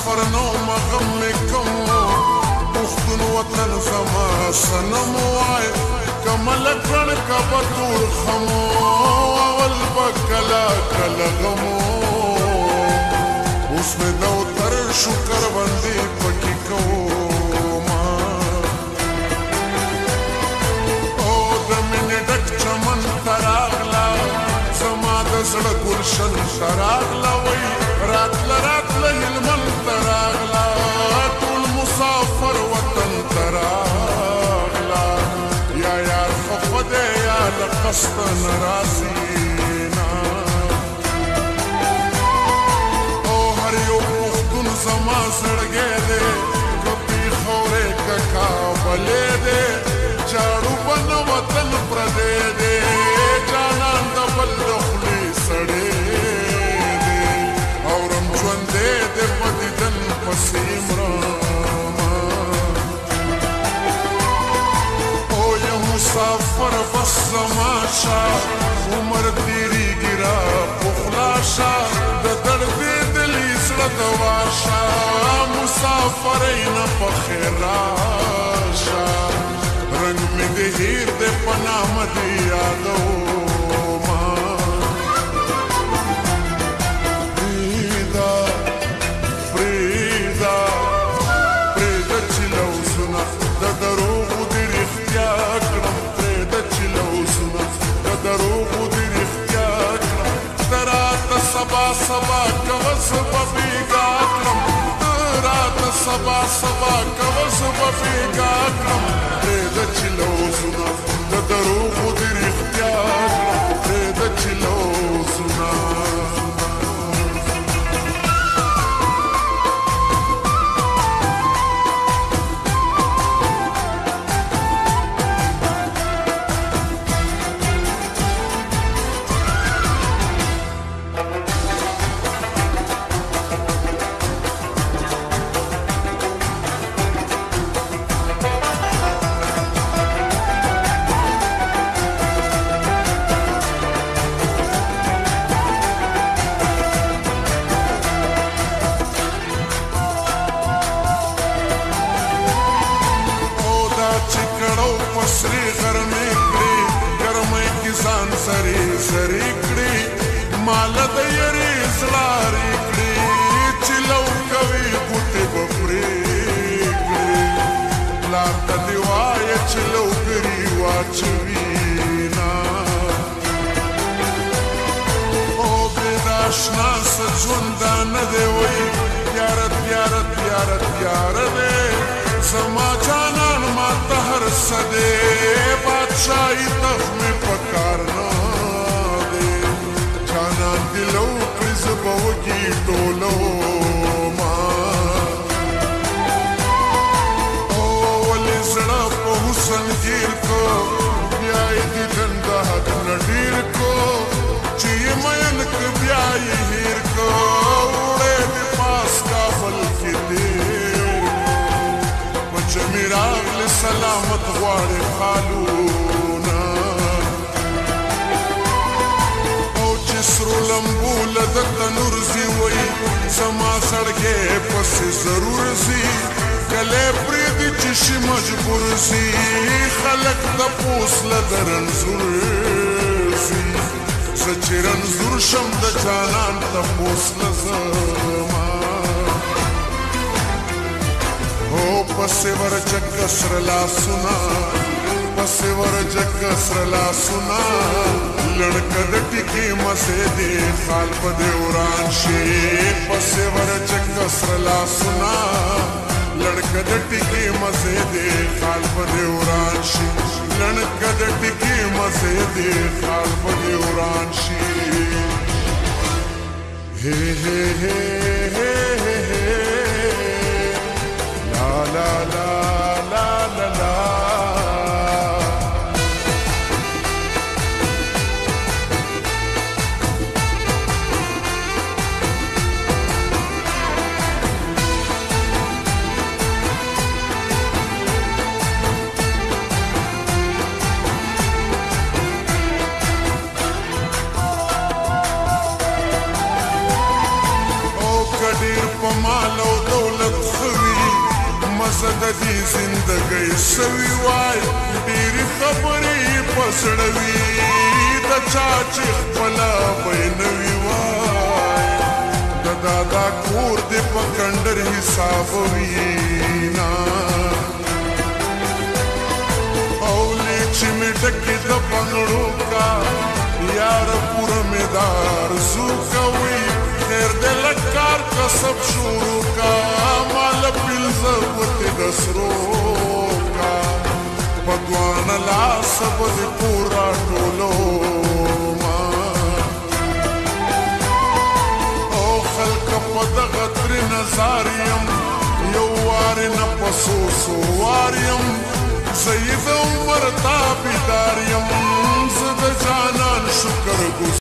مسافر نو مغم می کم پختون وطن زما سنم وای کمل کرن کبا دور خمو اول بکلا کلا غمو اوس می دو تر شکر بندی پکی کوما او د مینې ډک چمن تراغلا زما د زړه ګلشن تراغلا وای راتله راتله هلمند تراغلا ټول مسافر وطن تراغلا یا یار خفه دی یا له قصده نه راځي زما سړګې دې کپی خورې ککا بلې دې چاړو بن وطن پردې دې جانان د بل د خولې سړې دې اورم ژوندې دې په دیدن پسې مرمه او یا مسافر بس زما شه عمر تېرېږي را پخلا شه د دردې دواشا مسافرین پخیر راشا رنگ می ده هیر ده پنام دی یادو ما فریدا فریدا فریدا چلو سنا د دروغ دی رښتیا کړم فریدا چلو سنا د دروغ دی رښتیا کړم ترات سبا سبا کوس ببیګا کړم ترات سبا سبا کوس ببیګا کړم د چلو سنا د دروغ دی رښتیا کړم د چلو سنا سری غرمې کړې ګرمۍ کې ځان سری سری کړې مال د یاري زلارې کړې چې لو کوي ګوتې به پرې کړې پلار ته دې وایه چې لوګري واچوي نه او بې د اشنا څه ژوندانه دی وایي تیاره تیاره تیاره تیاره دی زما جانان ما ته هر څه دی بادشاهي تخم پکار نه دی جانان دې لو کړي زه به وږي ټولوما او ولې زړه په حسن ګیر کو بیا یې دیدن د حد نه ډېر کو چې یې مین که بیا یې هېر کو وړی دې پاس کابل کې دېر چې مې راغلې سلامت غواړې خالونه او چې سرو لمبو له د تنور ځي وایي زما سړګې پسې ضرور ځي کلی پرېږدي چې شي مجبور ځي خلک تپوس له د رنځور ځي زه چې رنځور شم د جانان تپوس له زما او پسې ورجه کسر لاسونه پسې ورجه کسر لاسونه لړکه د ټیکې مزې دې خال په دې وران شي پسې ورجه کسر لاسونه لړکه د ټیکې مزې دې خال په دې وران شي لړکه د ټیکې مزې دې خال په دې وران شي هې هې هې هې La la la la la په مال او دولت خوي مزه د دې زندګۍ سوي وای ډېرې خبرې په زړه وي د چا چې خپله به نه وي وای د دادا کور دې په کنډر حساب وي نه اولې چې مې ډکې د بنګړو کا یار پوره مې د آرزو کوي خیر دې لږ کار کسب شروع کا مال پنځه ګوتې د سرو کا په دوانه لاسه به دې کور راټولومه او خلکه په دغه ترې نظار یم یو وارې نه په څو وار یم زه یې د عمر تابعدار یم زه د جانان شکر ګزار